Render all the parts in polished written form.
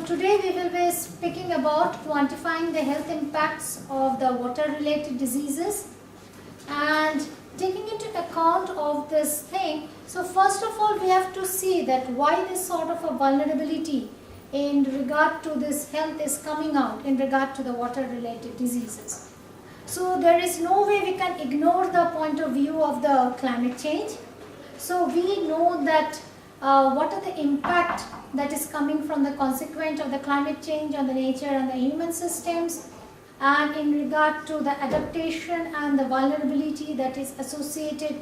today we will be speaking about quantifying the health impacts of the water-related diseases and taking into account of this thing. So first of all, we have to see that why this sort of a vulnerability in regard to this health is coming out in regard to the water-related diseases. So there is no way we can ignore the point of view of the climate change. So we know that what are the impact that is coming from the consequence of the climate change on the nature and the human systems, and in regard to the adaptation and the vulnerability that is associated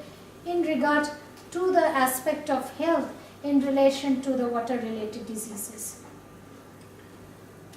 in regard to the aspect of health in relation to the water related diseases.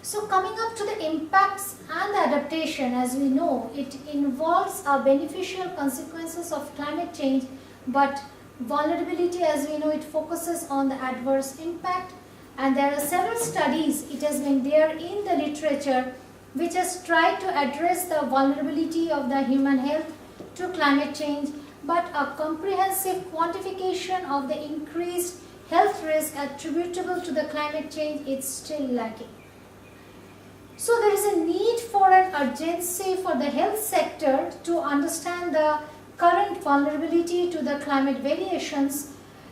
So coming up to the impacts and the adaptation, as we know, it involves beneficial consequences of climate change, but vulnerability, as we know, it focuses on the adverse impact, and there are several studies, it has been there in the literature, which has tried to address the vulnerability of the human health to climate change, but a comprehensive quantification of the increased health risk attributable to the climate change is still lacking. So there is a need for an urgency for the health sector to understand the current vulnerability to the climate variations,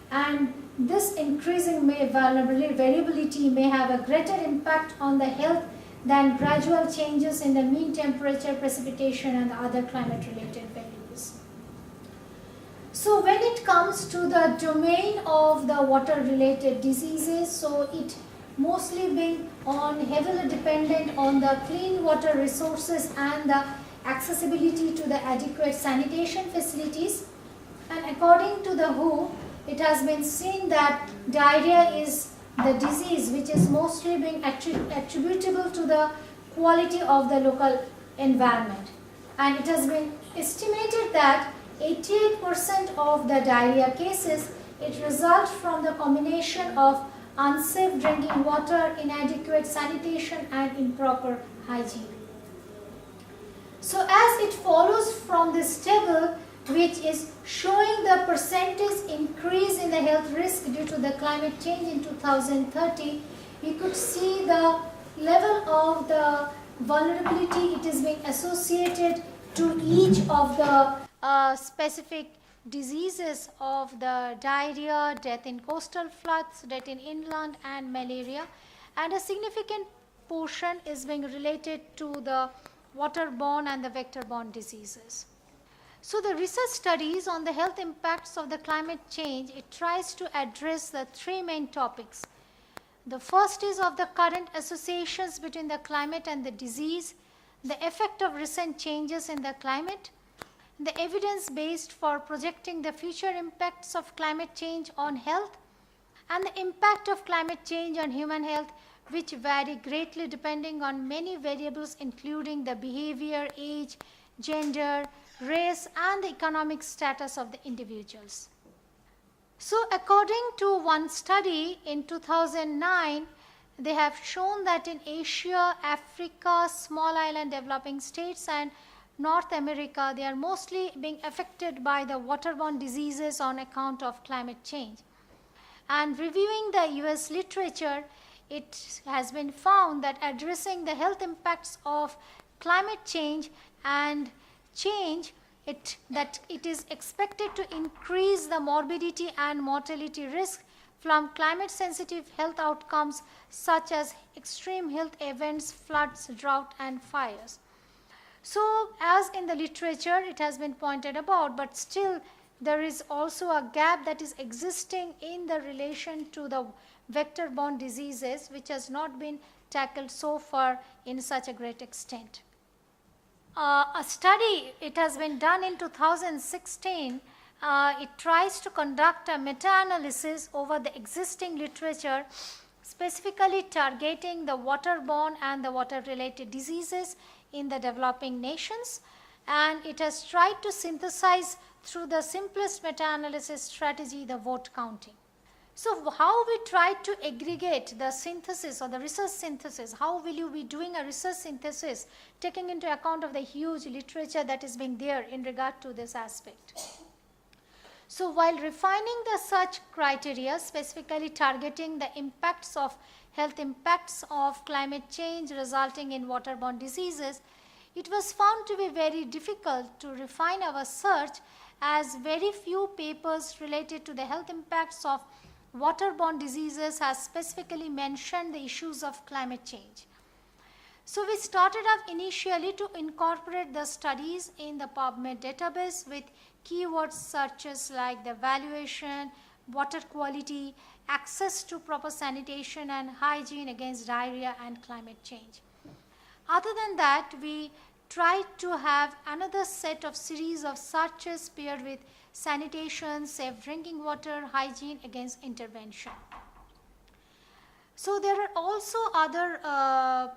and this increasing variability may have a greater impact on the health than gradual changes in the mean temperature, precipitation and other climate related variables. So when it comes to the domain of the water related diseases, so it mostly being heavily dependent on the clean water resources and the accessibility to the adequate sanitation facilities. And according to the WHO, it has been seen that diarrhea is the disease which is mostly being attributable to the quality of the local environment. And it has been estimated that 88% of the diarrhea cases, it results from the combination of unsafe drinking water, inadequate sanitation and improper hygiene. So as it follows from this table, which is showing the percentage increase in the health risk due to the climate change in 2030, we could see the level of the vulnerability it is being associated to each of the specific diseases of the diarrhea, death in coastal floods, death in inland and malaria, and a significant portion is being related to the waterborne and the vector-borne diseases. So the research studies on the health impacts of the climate change, it tries to address the three main topics. The first is of the current associations between the climate and the disease, the effect of recent changes in the climate, the evidence based for projecting the future impacts of climate change on health, and the impact of climate change on human health, which vary greatly depending on many variables including the behavior, age, gender, race and the economic status of the individuals. So according to one study in 2009, they have shown that in Asia, Africa, small island developing states and North America, they are mostly being affected by the waterborne diseases on account of climate change. And reviewing the US literature, it has been found that addressing the health impacts of climate change and that it is expected to increase the morbidity and mortality risk from climate sensitive health outcomes such as extreme health events, floods, drought and fires. So as in the literature it has been pointed about, but still there is also a gap that is existing in the relation to the vector-borne diseases, which has not been tackled so far in such a great extent. A study, it has been done in 2016, it tries to conduct a meta-analysis over the existing literature, specifically targeting the waterborne and the water-related diseases in the developing nations, and it has tried to synthesize through the simplest meta-analysis strategy, the vote counting. So how we try to aggregate the synthesis or the research synthesis, how will you be doing a research synthesis taking into account of the huge literature that is being there in regard to this aspect. So while refining the search criteria, specifically targeting the impacts of health impacts of climate change resulting in waterborne diseases, it was found to be very difficult to refine our search, as very few papers related to the health impacts of waterborne diseases has specifically mentioned the issues of climate change. So we started off initially to incorporate the studies in the PubMed database with keyword searches like the valuation, water quality, access to proper sanitation and hygiene against diarrhea and climate change. Other than that, we tried to have another set of series of searches paired with sanitation, safe drinking water, hygiene against intervention. So there are also other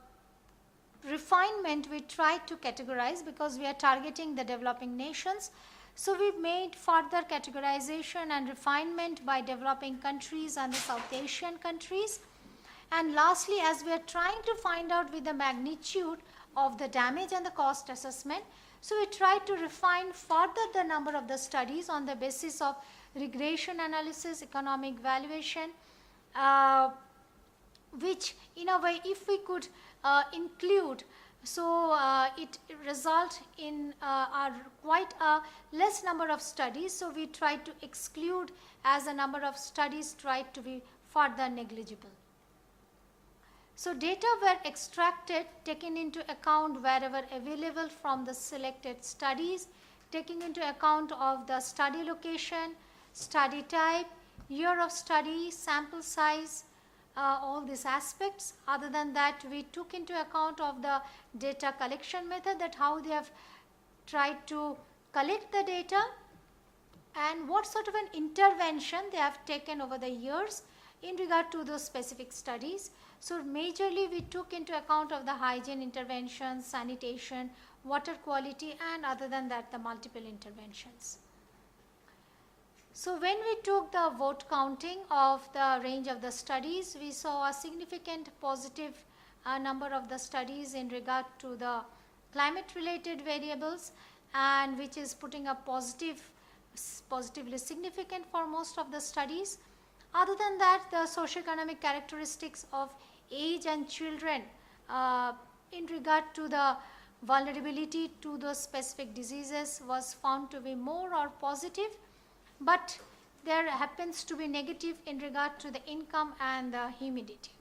refinement we tried to categorize because we are targeting the developing nations. So we made further categorization and refinement by developing countries and the South Asian countries. And lastly, as we are trying to find out with the magnitude of the damage and the cost assessment, so we tried to refine further the number of the studies on the basis of regression analysis, economic valuation, which in a way if we could include, so it result in quite a less number of studies. So we tried to exclude as a number of studies tried to be further negligible. So data were extracted, taken into account wherever available from the selected studies, taking into account of the study location, study type, year of study, sample size, all these aspects. Other than that, we took into account of the data collection method, that how they have tried to collect the data and what sort of an intervention they have taken over the years in regard to those specific studies. So majorly we took into account of the hygiene interventions, sanitation, water quality, and other than that the multiple interventions. So when we took the vote counting of the range of the studies, we saw a significant positive number of the studies in regard to the climate related variables, and which is putting a positively significant for most of the studies. Other than that, the socioeconomic characteristics of age and children in regard to the vulnerability to those specific diseases was found to be more or positive, but there happens to be negative in regard to the income and the humidity.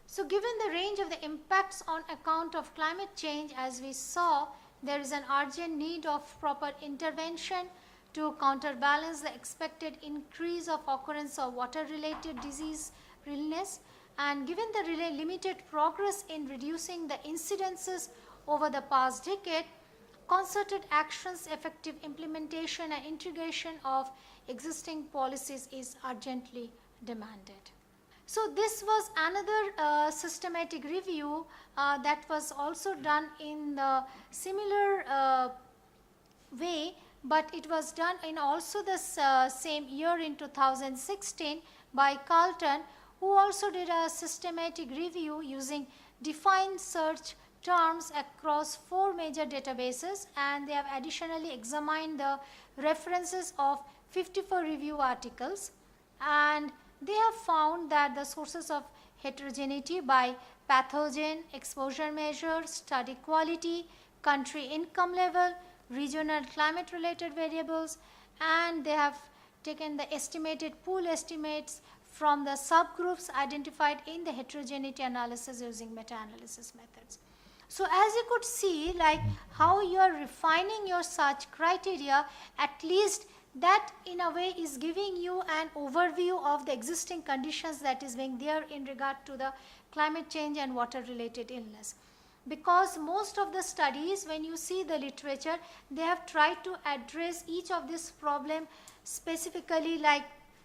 So given the range of the impacts on account of climate change, as we saw, there is an urgent need of proper intervention to counterbalance the expected increase of occurrence of water-related disease illness, and given the limited progress in reducing the incidences over the past decade, concerted actions, effective implementation and integration of existing policies is urgently demanded. So this was another systematic review that was also done in the similar way, but it was done in also the same year in 2016 by Carlton, who also did a systematic review using defined search terms across 4 major databases, and they have additionally examined the references of 54 review articles, and they have found that the sources of heterogeneity by pathogen, exposure measure, study quality, country income level, regional climate related variables, and they have taken the estimated pool estimates from the subgroups identified in the heterogeneity analysis using meta-analysis methods. So as you could see, like how you are refining your search criteria, at least that in a way is giving you an overview of the existing conditions that is being there in regard to the climate change and water related illness. Because most of the studies, when you see the literature, they have tried to address each of this problem specifically, like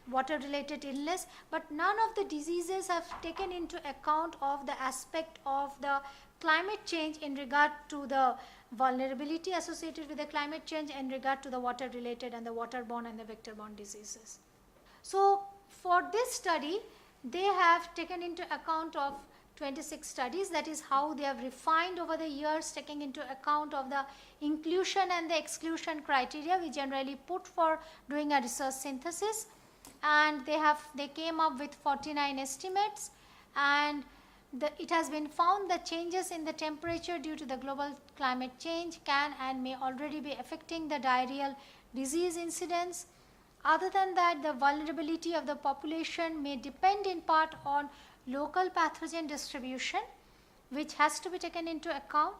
water related illness, but none of the diseases have taken into account of the aspect of the climate change in regard to the vulnerability associated with the climate change in regard to the water related and the waterborne and the vector-borne diseases. So for this study, they have taken into account of 26 studies, that is how they have refined over the years, taking into account of the inclusion and the exclusion criteria we generally put for doing a research synthesis, and they came up with 49 estimates, and it has been found that changes in the temperature due to the global climate change can and may already be affecting the diarrheal disease incidence. Other than that, the vulnerability of the population may depend in part on local pathogen distribution, which has to be taken into account.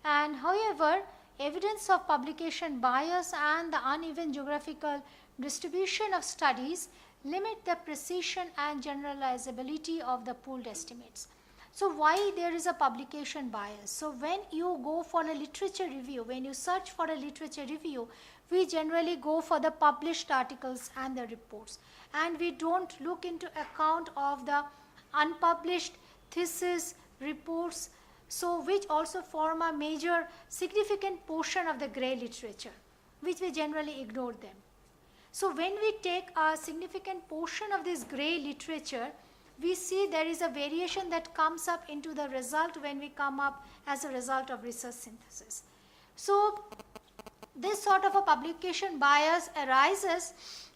And however, evidence of publication bias and the uneven geographical distribution of studies limit the precision and generalizability of the pooled estimates. So why there is a publication bias? So when you go for a literature review, when you search for a literature review, we generally go for the published articles and the reports, and we don't look into account of the unpublished thesis reports, so which also form a major significant portion of the grey literature, which we generally ignore them. So when we take a significant portion of this grey literature, we see there is a variation that comes up into the result when we come up as a result of research synthesis. So this sort of a publication bias arises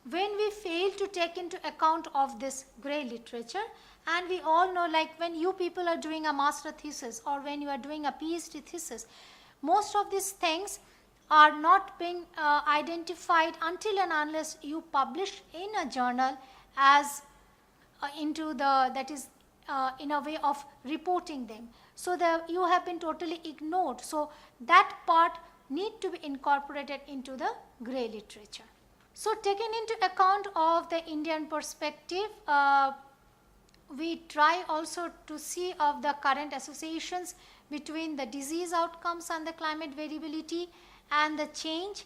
when we fail to take into account of this grey literature. And we all know, like when you people are doing a master thesis or when you are doing a PhD thesis, most of these things are not being identified until and unless you publish in a journal as into the, that is in a way of reporting them. So you have been totally ignored. So that part need to be incorporated into the grey literature. So taking into account of the Indian perspective, we try also to see of the current associations between the disease outcomes and the climate variability and the change.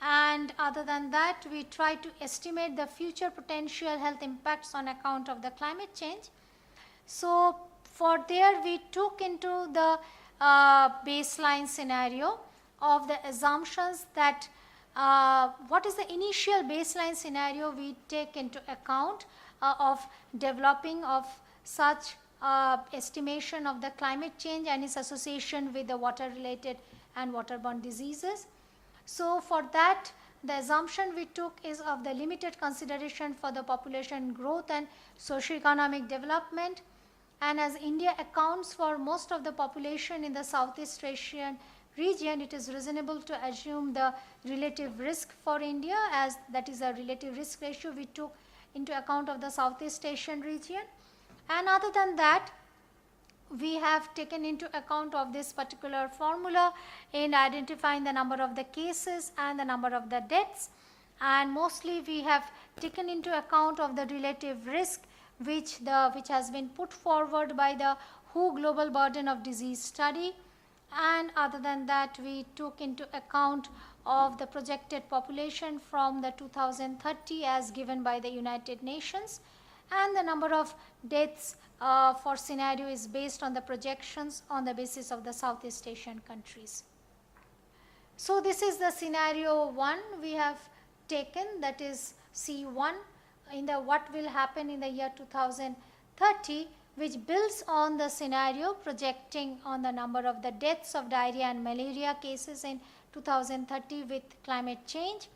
And other than that, we try to estimate the future potential health impacts on account of the climate change. So for there we took into the baseline scenario of the assumptions that what is the initial baseline scenario we take into account of developing of such estimation of the climate change and its association with the water related and waterborne diseases. So for that, the assumption we took is of the limited consideration for the population growth and socio-economic development. And as India accounts for most of the population in the Southeast Asian region, it is reasonable to assume the relative risk for India, as that is a relative risk ratio we took into account of the Southeast Asian region. And other than that, we have taken into account of this particular formula in identifying the number of the cases and the number of the deaths, and mostly we have taken into account of the relative risk which has been put forward by the WHO Global Burden of Disease study. And other than that, we took into account of the projected population from the 2030 as given by the United Nations, and the number of deaths for scenario is based on the projections on the basis of the Southeast Asian countries. So this is the scenario 1 we have taken, that is C1, in the what will happen in the year 2030, which builds on the scenario projecting on the number of the deaths of diarrhea and malaria cases in 2030 with climate change.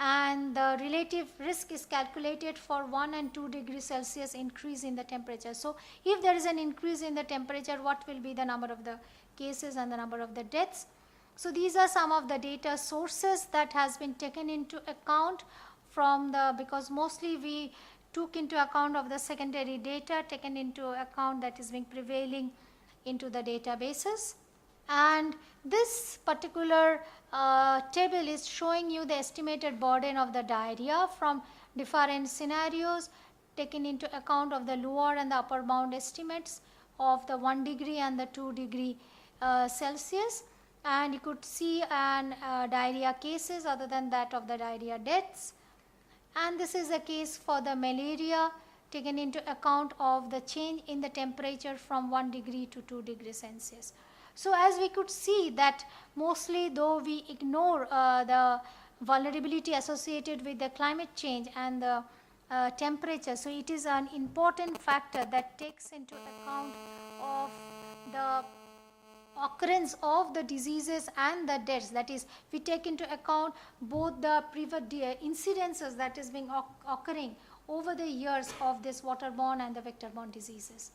And the relative risk is calculated for 1 and 2 degrees Celsius increase in the temperature. So if there is an increase in the temperature, what will be the number of the cases and the number of the deaths? So these are some of the data sources that has been taken into account from the, because mostly we took into account of the secondary data taken into account that is being prevailing into the databases. And this particular table is showing you the estimated burden of the diarrhea from different scenarios taken into account of the lower and the upper bound estimates of the 1 degree and the 2 degree Celsius. And you could see diarrhea cases other than that of the diarrhea deaths. And this is a case for the malaria taken into account of the change in the temperature from 1 degree to 2 degrees Celsius. So as we could see that mostly though we ignore the vulnerability associated with the climate change and the temperature, so it is an important factor that takes into account of the occurrence of the diseases and the deaths. That is, we take into account both the incidences that is being occurring over the years of this waterborne and the vector-borne diseases.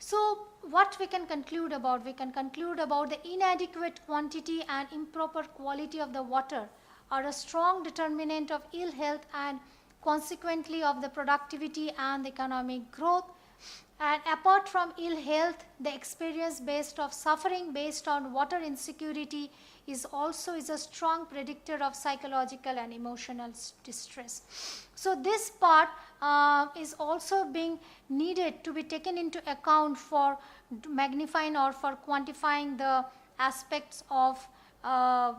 So what we can conclude about? We can conclude about the inadequate quantity and improper quality of the water are a strong determinant of ill health and consequently of the productivity and economic growth. And apart from ill health, the experience based of suffering based on water insecurity is a strong predictor of psychological and emotional distress. So this part is also being needed to be taken into account for magnifying or for quantifying the aspects of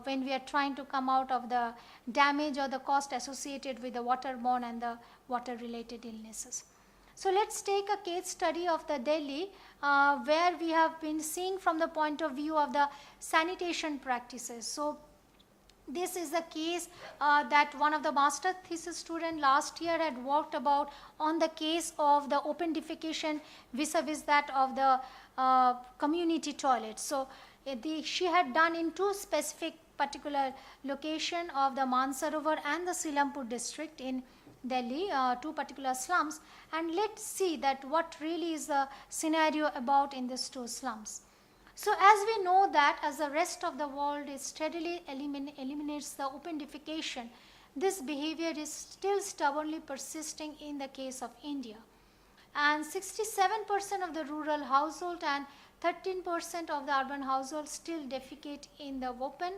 when we are trying to come out of the damage or the cost associated with the waterborne and the water related illnesses. So let's take a case study of the Delhi where we have been seeing from the point of view of the sanitation practices. So this is a case that one of the master thesis student last year had worked about on the case of the open defecation vis-a-vis that of the community toilets. So she had done in two specific particular location of the Mansarovar and the Silampur district in Delhi, two particular slums, and let's see that what really is the scenario about in these two slums. So as we know that as the rest of the world is steadily eliminates the open defecation, this behavior is still stubbornly persisting in the case of India. And 67% of the rural household and 13% of the urban households still defecate in the open.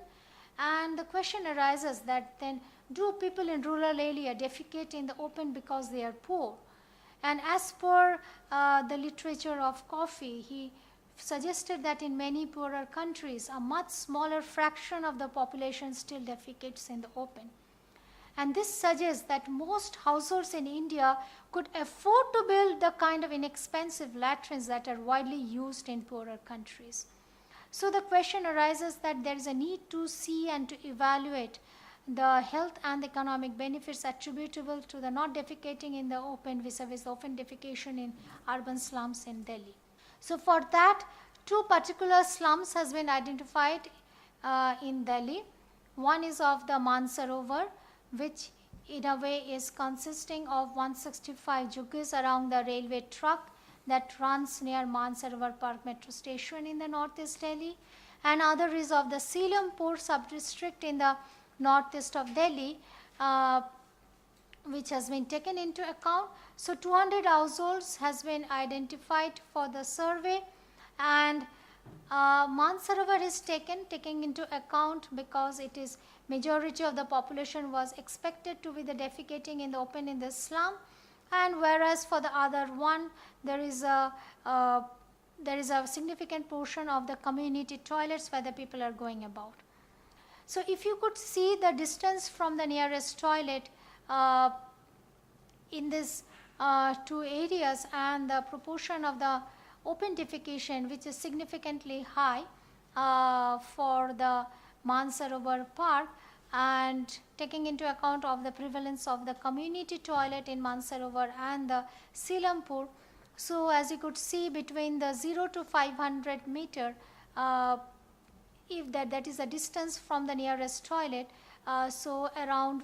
And the question arises that then do people in rural area defecate in the open because they are poor? And as per the literature of Coffey, he suggested that in many poorer countries, a much smaller fraction of the population still defecates in the open. And this suggests that most households in India could afford to build the kind of inexpensive latrines that are widely used in poorer countries. So the question arises that there is a need to see and to evaluate the health and economic benefits attributable to the not defecating in the open vis-a-vis the open defecation in urban slums in Delhi. So for that, two particular slums has been identified in Delhi. One is of the Mansarovar, which in a way is consisting of 165 juggies around the railway truck that runs near Mansarovar Park metro station in the northeast Delhi. And other is of the Silampur sub-district in the northeast of Delhi, which has been taken into account. So 200 households has been identified for the survey, and Mansarovar is taking into account because it is majority of the population was expected to be the defecating in the open in the slum, and whereas for the other one there is a significant portion of the community toilets where the people are going about. So if you could see the distance from the nearest toilet in these two areas and the proportion of the open defecation, which is significantly high for the Mansarovar Park, and taking into account of the prevalence of the community toilet in Mansarovar and the Silampur. So as you could see between the 0 to 500 meter, if that is a distance from the nearest toilet, so around,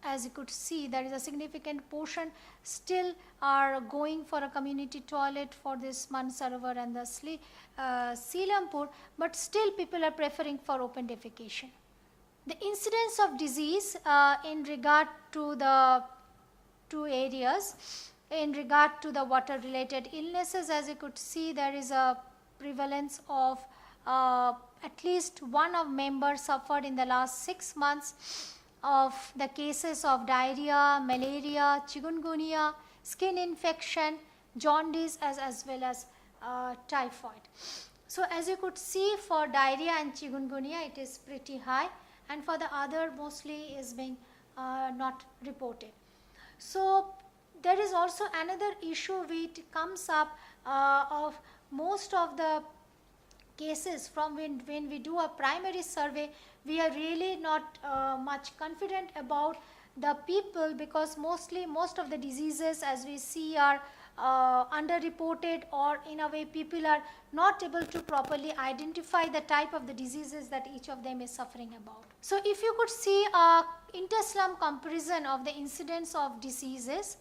as you could see, there is a significant portion still are going for a community toilet for this Mansarovar and the Silampur, but still people are preferring for open defecation. The incidence of disease in regard to the two areas, in regard to the water related illnesses, as you could see, there is a prevalence of at least one of members suffered in the last 6 months of the cases of diarrhea, malaria, chikungunya, skin infection, jaundice as well as typhoid. So as you could see, for diarrhea and chikungunya it is pretty high, and for the other mostly is being not reported. So there is also another issue which comes up of most of the cases from when we do a primary survey, we are really not much confident about the people, because most of the diseases as we see are underreported, or in a way people are not able to properly identify the type of the diseases that each of them is suffering about. So if you could see inter-slum comparison of the incidence of diseases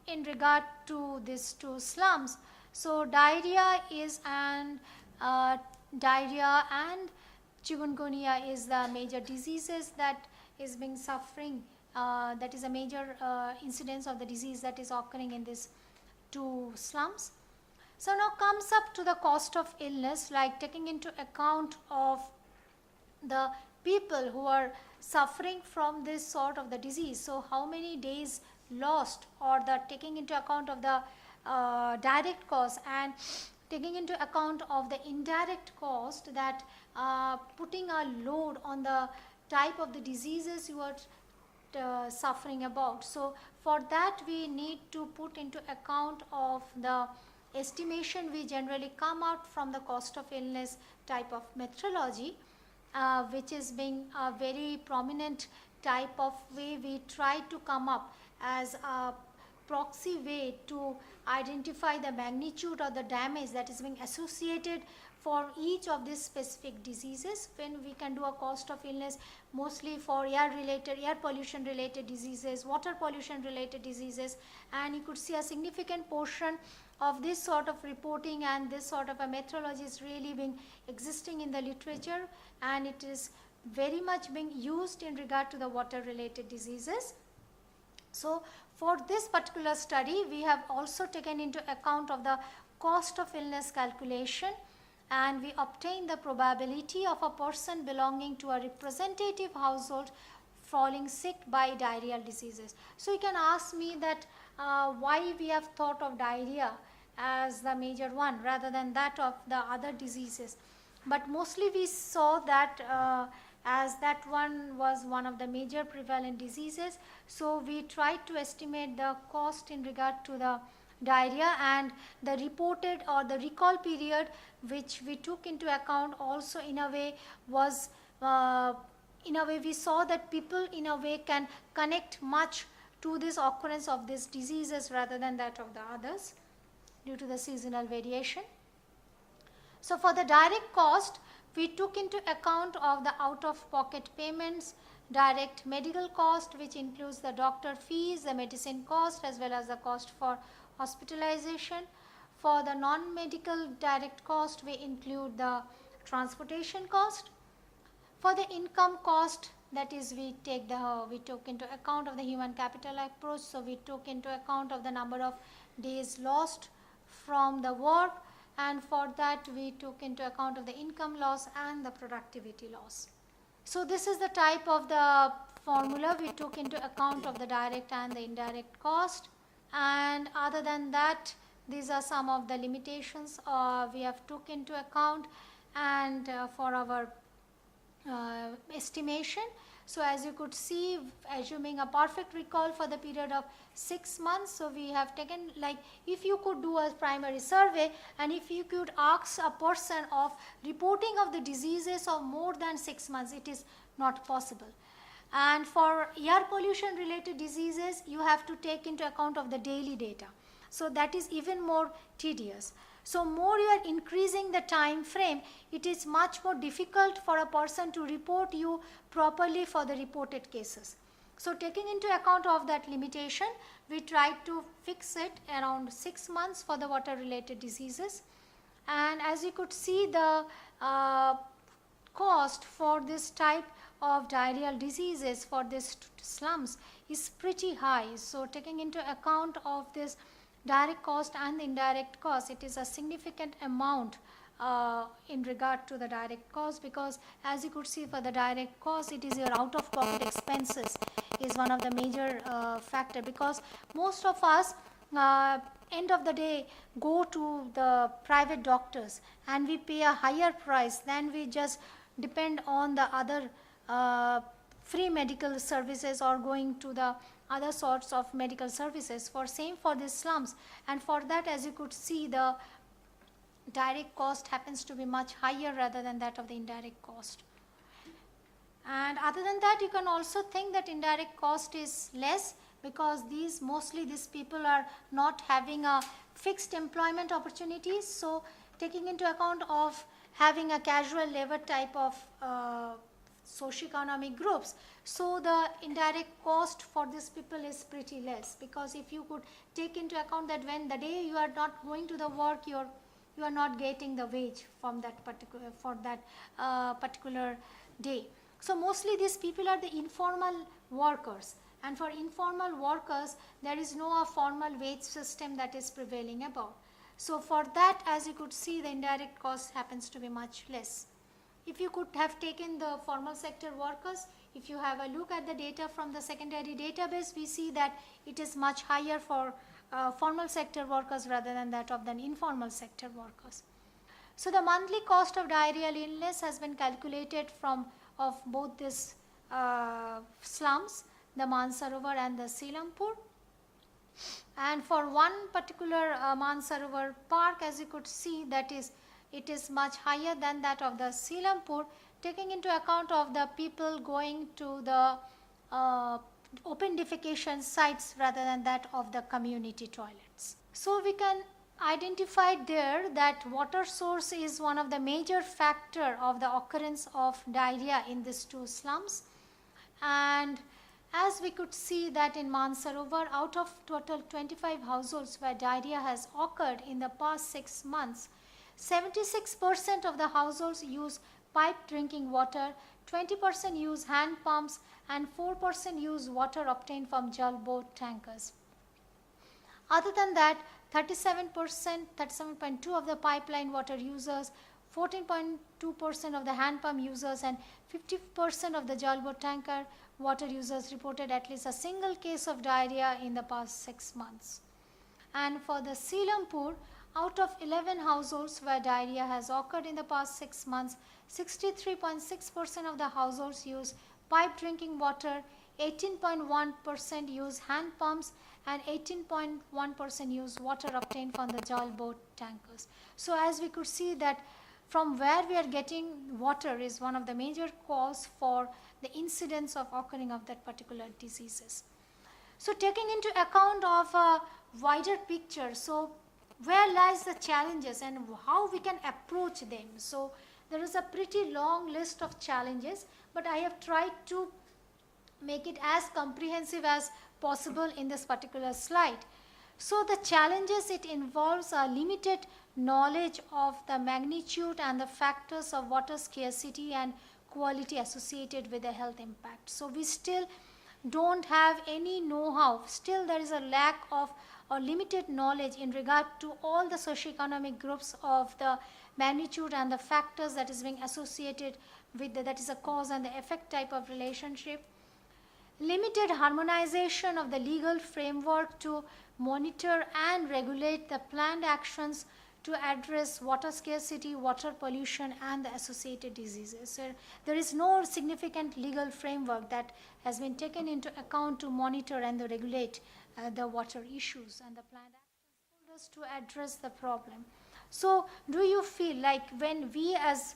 in regard to these two slums. So diarrhea and chikungunya is the major diseases that is being suffering, that is a major incidence of the disease that is occurring in these two slums. So now comes up to the cost of illness, like taking into account of the people who are suffering from this sort of the disease. So how many days lost, or the taking into account of the direct cost and taking into account of the indirect cost, that putting a load on the type of the diseases you are suffering about. So for that we need to put into account of the estimation. We generally come out from the cost of illness type of methodology, which is being a very prominent type of way we try to come up as a proxy way to identify the magnitude of the damage that is being associated for each of these specific diseases. When we can do a cost of illness mostly for air pollution related diseases, water pollution related diseases, and you could see a significant portion of this sort of reporting and this sort of a methodology is really being existing in the literature, and it is very much being used in regard to the water related diseases. So for this particular study we have also taken into account of the cost of illness calculation, and we obtain the probability of a person belonging to a representative household falling sick by diarrheal diseases. So you can ask me that why we have thought of diarrhea as the major one rather than that of the other diseases. But mostly we saw that as that one was one of the major prevalent diseases, so we tried to estimate the cost in regard to the diarrhea, and the reported or the recall period which we took into account also in a way was in a way we saw that people in a way can connect much to this occurrence of these diseases rather than that of the others due to the seasonal variation. So for the direct cost we took into account of the out of pocket payments, direct medical cost which includes the doctor fees, the medicine cost as well as the cost for hospitalization. For the non-medical direct cost we include the transportation cost. For the income cost, that is we took into account of the human capital approach, so we took into account of the number of days lost from the work, and for that we took into account of the income loss and the productivity loss. So this is the type of the formula we took into account of the direct and the indirect cost. And other than that, these are some of the limitations we have took into account and for our estimation. So as you could see, assuming a perfect recall for the period of 6 months, so we have taken, like if you could do a primary survey and if you could ask a person of reporting of the diseases of more than 6 months, it is not possible. And for air pollution related diseases, you have to take into account of the daily data. So that is even more tedious. So more you are increasing the time frame, it is much more difficult for a person to report you properly for the reported cases. So taking into account of that limitation, we tried to fix it around 6 months for the water related diseases. And as you could see, the cost for this type of diarrheal diseases for these slums is pretty high. So taking into account of this direct cost and the indirect cost, it is a significant amount in regard to the direct cost, because as you could see for the direct cost, it is your out of pocket expenses is one of the major factor, because most of us end of the day go to the private doctors and we pay a higher price than we just depend on the other free medical services or going to the other sorts of medical services for same for these slums. And for that, as you could see, the direct cost happens to be much higher rather than that of the indirect cost. And other than that, you can also think that indirect cost is less, because mostly these people are not having a fixed employment opportunities. So taking into account of having a casual labor type of socioeconomic groups, so the indirect cost for these people is pretty less, because if you could take into account that when the day you are not going to the work, you are not getting the wage from that particular day. So mostly these people are the informal workers, and for informal workers there is no formal wage system that is prevailing about. So for that, as you could see, the indirect cost happens to be much less. If you could have taken the formal sector workers, if you have a look at the data from the secondary database, we see that it is much higher for formal sector workers rather than that of the informal sector workers. So the monthly cost of diarrheal illness has been calculated from of both these slums, the Mansarovar and the Selampur. And for one particular Mansarovar park, as you could see, that is, it is much higher than that of the Selampur, taking into account of the people going to the open defecation sites rather than that of the community toilets. So we can identify there that water source is one of the major factor of the occurrence of diarrhea in these two slums. And as we could see that in Mansarovar, out of total 25 households where diarrhea has occurred in the past 6 months, 76% of the households use piped drinking water, 20% use hand pumps, and 4% use water obtained from jal boat tankers. Other than that, 37.2% of the pipeline water users, 14.2% of the hand pump users, and 50% of the jal boat tanker water users reported at least a single case of diarrhea in the past 6 months. And for the Selampur, out of 11 households where diarrhea has occurred in the past 6 months, 63.6% of the households use piped drinking water, 18.1% use hand pumps, and 18.1% use water obtained from the jal boat tankers. So as we could see that from where we are getting water is one of the major cause for the incidence of occurring of that particular diseases. So taking into account of a wider picture, so where lies the challenges and how we can approach them. So there is a pretty long list of challenges, but I have tried to make it as comprehensive as possible in this particular slide. So the challenges, it involves a limited knowledge of the magnitude and the factors of water scarcity and quality associated with the health impact. So we still don't have any know-how. Still there is a lack of or limited knowledge in regard to all the socioeconomic groups of the magnitude and the factors that is being associated with that is a cause and the effect type of relationship. Limited harmonization of the legal framework to monitor and regulate the planned actions to address water scarcity, water pollution, and the associated diseases. So there is no significant legal framework that has been taken into account to monitor and to regulate the water issues and the planned actions to address the problem. So do you feel like when we as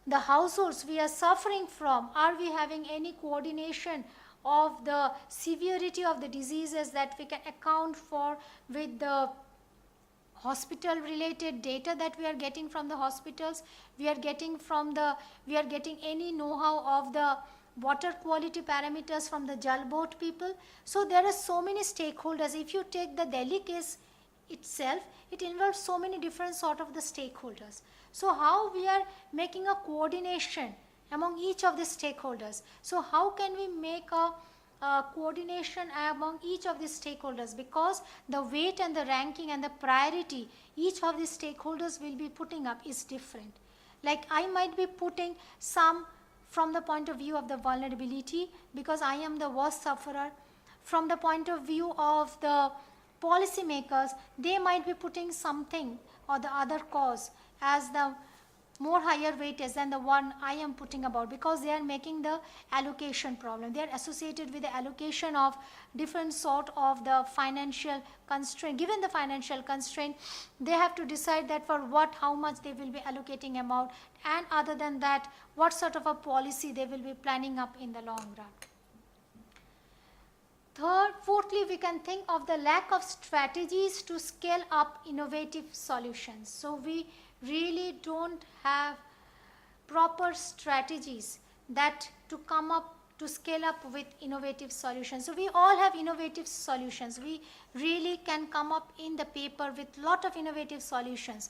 the households we are suffering from, are we having any coordination of the severity of the diseases that we can account for with the hospital related data that we are getting from the hospitals? We are getting any know-how of the water quality parameters from the jal boat people. So there are so many stakeholders. If you take the Delhi case itself, it involves so many different sort of the stakeholders. So how we are making a coordination among each of the stakeholders? So how can we make a coordination among each of the stakeholders? Because the weight and the ranking and the priority each of the stakeholders will be putting up is different. Like I might be putting some from the point of view of the vulnerability because I am the worst sufferer. From the point of view of the policymakers, they might be putting something or the other cause as the more higher weightage than the one I am putting about, because they are making the allocation problem. They are associated with the allocation of different sort of the financial constraint. Given the financial constraint, they have to decide that for what, how much they will be allocating amount, and other than that, what sort of a policy they will be planning up in the long run. Fourthly, we can think of the lack of strategies to scale up innovative solutions. So we really don't have proper strategies that to come up to scale up with innovative solutions. So we all have innovative solutions. We really can come up in the paper with lot of innovative solutions,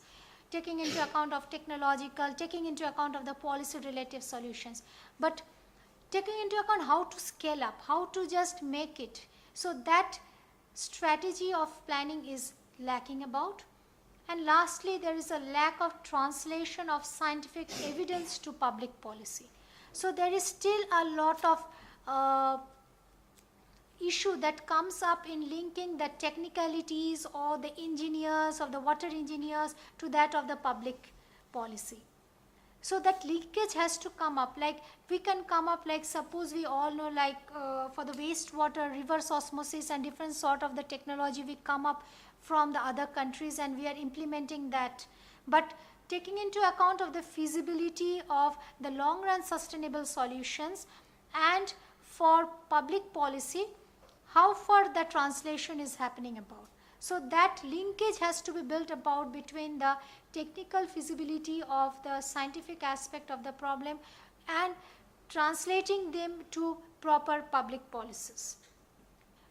taking into account of technological, taking into account of the policy related solutions, but taking into account how to scale up, how to just make it. So that strategy of planning is lacking about. And lastly, there is a lack of translation of scientific evidence to public policy. So there is still a lot of issue that comes up in linking the technicalities or the engineers of the water engineers to that of the public policy. So that linkage has to come up. Like we can come up, like suppose we all know, like for the wastewater, reverse osmosis and different sort of the technology we come up from the other countries and we are implementing that. But taking into account of the feasibility of the long run sustainable solutions and for public policy, how far the translation is happening about. So that linkage has to be built about between the technical feasibility of the scientific aspect of the problem and translating them to proper public policies.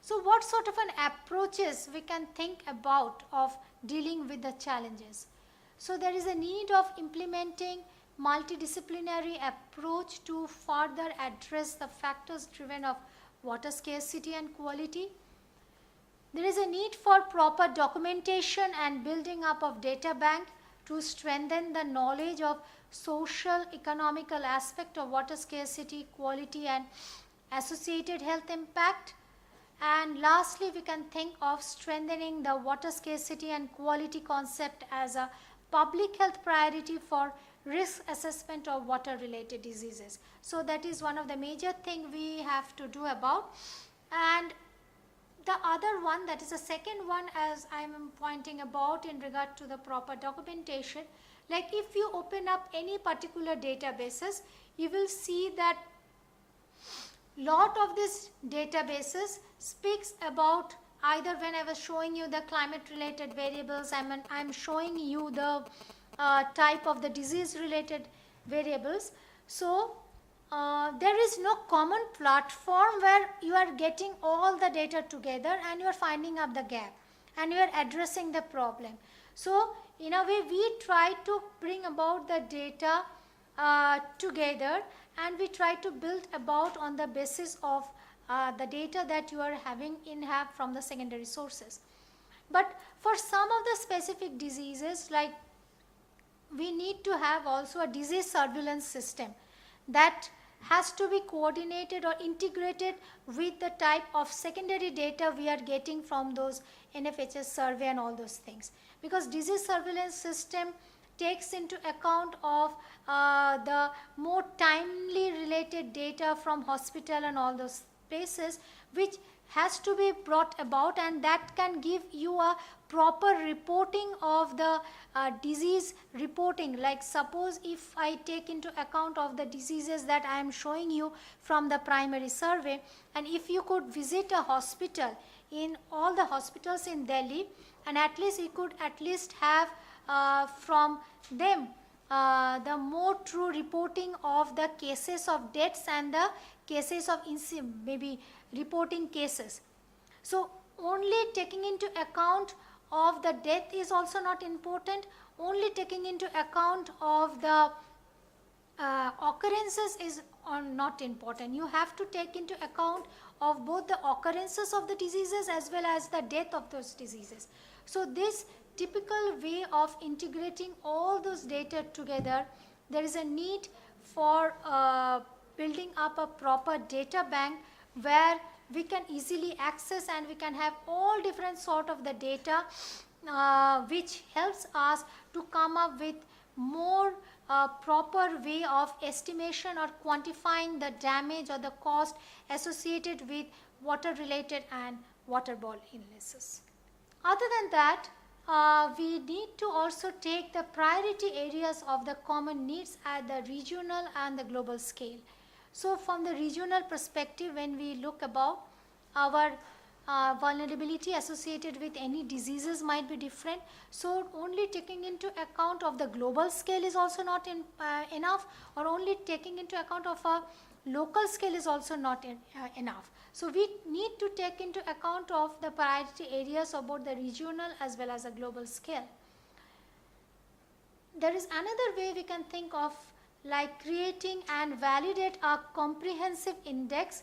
So what sort of an approaches we can think about of dealing with the challenges? So there is a need of implementing multidisciplinary approach to further address the factors driven of water scarcity and quality. There is a need for proper documentation and building up of data bank to strengthen the knowledge of social, economical aspect of water scarcity, quality and associated health impact. And lastly, we can think of strengthening the water scarcity and quality concept as a public health priority for risk assessment of water related diseases. So that is one of the major thing we have to do about. And the other one, that is the second one, as I am pointing about in regard to the proper documentation, like if you open up any particular databases, you will see that lot of these databases speaks about, either when I was showing you the climate related variables, I'm showing you the type of the disease related variables. So there is no common platform where you are getting all the data together and you are finding up the gap and you are addressing the problem. So in a way we try to bring about the data together and we try to build about on the basis of the data that you are having from the secondary sources. But for some of the specific diseases, like we need to have also a disease surveillance system that has to be coordinated or integrated with the type of secondary data we are getting from those NFHS survey and all those things. Because disease surveillance system takes into account of the more timely related data from hospital and all those places, which has to be brought about, and that can give you a proper reporting of the disease reporting. Like suppose if I take into account of the diseases that I am showing you from the primary survey, and if you could visit a hospital in all the hospitals in Delhi, and at least you could at least have from them the more true reporting of the cases of deaths and the cases of maybe reporting cases. So only taking into account of the death is also not important. Only taking into account of the occurrences is not important. You have to take into account of both the occurrences of the diseases as well as the death of those diseases. So this typical way of integrating all those data together, there is a need for building up a proper data bank where we can easily access and we can have all different sort of the data which helps us to come up with more proper way of estimation or quantifying the damage or the cost associated with water related and waterborne illnesses. Other than that, we need to also take the priority areas of the common needs at the regional and the global scale. So from the regional perspective, when we look about our vulnerability associated with any diseases might be different. So only taking into account of the global scale is also not enough, or only taking into account of a local scale is also not enough. So we need to take into account of the priority areas of both the regional as well as a global scale. There is another way we can think of, like creating and validate a comprehensive index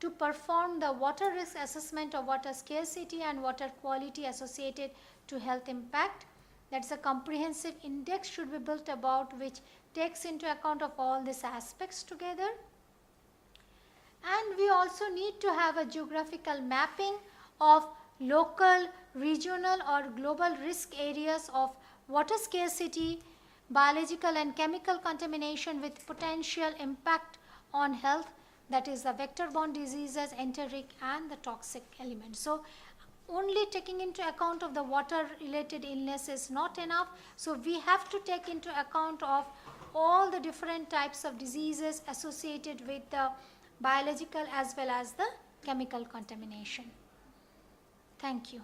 to perform the water risk assessment of water scarcity and water quality associated to health impact. That's a comprehensive index should be built about, which takes into account of all these aspects together. And we also need to have a geographical mapping of local, regional or global risk areas of water scarcity, biological and chemical contamination with potential impact on health, that is the vector-borne diseases, enteric and the toxic elements. So only taking into account of the water-related illness is not enough. So we have to take into account of all the different types of diseases associated with the biological as well as the chemical contamination. Thank you.